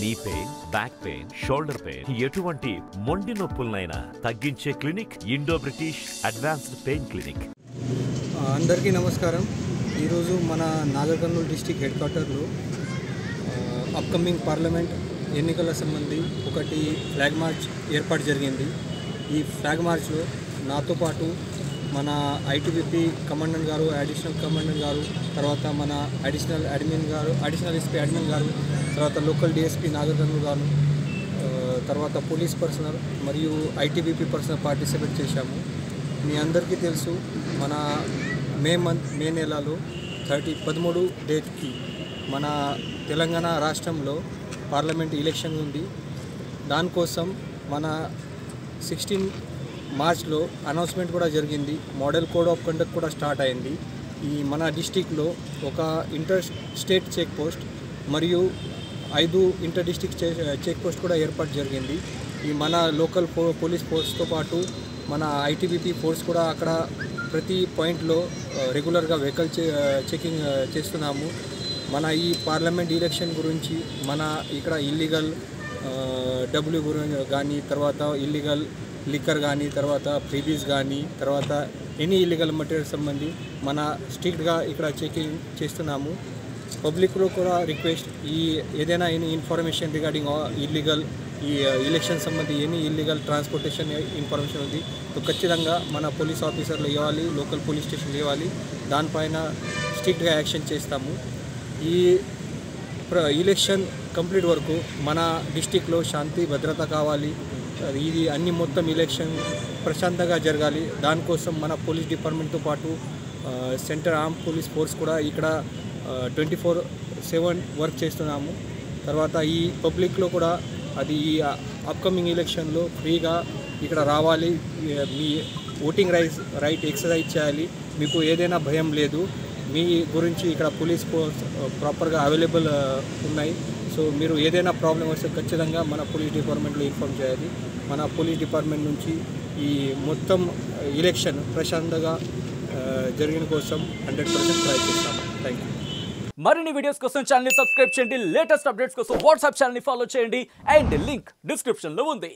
Knee pain, back pain, shoulder pain, ఎటువంటి మొండి నొప్పులనైనా తగ్గించే clinic Indo British advanced pain clinic. అందరికీ నమస్కారం. ఈరోజు మన నాగర్ కర్నూలు డిస్టిక్ హెడ్ క్వార్టర్లో అప్కమింగ్ పార్లమెంట్ ఎన్నికల సంబంధి ఒకటి ఫ్లాగ్ మార్చ్ ఏర్పాటు జరిగింది. ఈ ఫ్లాగ్ మార్చ్లో నాతో పాటు మన ఐటీబీపీ కమాండెంట్ గారు, అడిషనల్ కమాండెంట్ గారు, తర్వాత మన అడిషనల్ ఎస్పీ అడ్మిన్ గారు, తర్వాత లోకల్ డిఎస్పీ నాగర్ కర్నూలు గారు, తర్వాత పోలీస్ పర్సనల్ మరియు ఐటీబీపీ పర్సనల్ పార్టిసిపేట్ చేశాము. మీ అందరికీ తెలుసు, మన మే నెలలో 13 డేట్కి మన తెలంగాణ రాష్ట్రంలో పార్లమెంట్ ఎలక్షన్ ఉంది. దానికోసం మన 16 మార్చ్లో అనౌన్స్మెంట్ కూడా జరిగింది. మోడల్ కోడ్ ఆఫ్ కండక్ట్ కూడా స్టార్ట్ అయింది. ఈ మన డిస్టిక్లో ఒక ఇంటర్ స్టేట్ చెక్ పోస్ట్ మరియు 5 ఇంటర్ డిస్టిక్ చెక్ పోస్ట్ కూడా ఏర్పాటు జరిగింది. ఈ మన లోకల్ పోలీస్ ఫోర్స్తో పాటు మన ఐటీబీపీ ఫోర్స్ కూడా అక్కడ ప్రతి పాయింట్లో రెగ్యులర్గా వెహికల్ చెకింగ్ చేస్తున్నాము. మన ఈ పార్లమెంట్ ఎలక్షన్ గురించి మన ఇక్కడ ఇల్లీగల్ డబ్బులు గురించి కానీ, తర్వాత ఇల్లీగల్ లిక్కర్ కానీ, తర్వాత ఫ్రీబీస్ కానీ, తర్వాత ఎనీ ఇల్లీగల్ మెటీరియల్ సంబంధి మన స్ట్రిక్ట్గా ఇక్కడ చెకింగ్ చేస్తున్నాము. పబ్లిక్లో కూడా రిక్వెస్ట్, ఈ ఏదైనా ఎనీ ఇన్ఫర్మేషన్ రిగార్డింగ్ ఇల్లీగల్ ఈ ఎలక్షన్ సంబంధి ఎనీ ఇల్లీగల్ ట్రాన్స్పోర్టేషన్ ఇన్ఫర్మేషన్ ఉంది సో ఖచ్చితంగా మన పోలీస్ ఆఫీసర్లు ఇవ్వాలి, లోకల్ పోలీస్ స్టేషన్లు ఇవ్వాలి. దానిపైన స్ట్రిక్ట్గా యాక్షన్ చేస్తాము. ఈ ఎలక్షన్ కంప్లీట్ వరకు మన డిస్టిక్లో శాంతి భద్రత కావాలి. ఇది అన్ని మొత్తం ఎలక్షన్ ప్రశాంతంగా జరగాలి. దానికోసం మన పోలీస్ డిపార్ట్మెంట్తో పాటు సెంట్రల్ ఆర్మ్ పోలీస్ ఫోర్స్ కూడా ఇక్కడ 24/7 వర్క్ చేస్తున్నాము. తర్వాత ఈ పబ్లిక్లో కూడా అది ఈ అప్కమింగ్ ఎలక్షన్లో ఫ్రీగా ఇక్కడ రావాలి, మీ ఓటింగ్ రైట్ ఎక్సర్సైజ్ చేయాలి. మీకు ఏదైనా భయం లేదు, మీ గురించి ఇక్కడ పోలీస్ ఫోర్స్ ప్రాపర్గా అవైలబుల్ ఉన్నాయి. సో మీరు ఏదైనా ప్రాబ్లం వస్తే ఖచ్చితంగా మన పోలీస్ డిపార్ట్మెంట్లో ఇన్ఫార్మ్ చేయాలి. మన పోలీస్ డిపార్ట్మెంట్ నుంచి ఈ మొత్తం ఎలక్షన్ ప్రశాంతంగా జరిగిన కోసం 100% ట్రై చేస్తాము. Thank you. మరిన్ని వీడియోస్ కోసం ఛానల్ ని సబ్స్క్రైబ్ చేయండి. లేటెస్ట్ అప్డేట్స్ కోసం వాట్సాప్ ఛానల్ ని ఫాలో చేయండి. అండ్ లింక్ డిస్క్రిప్షన్ లో ఉంది.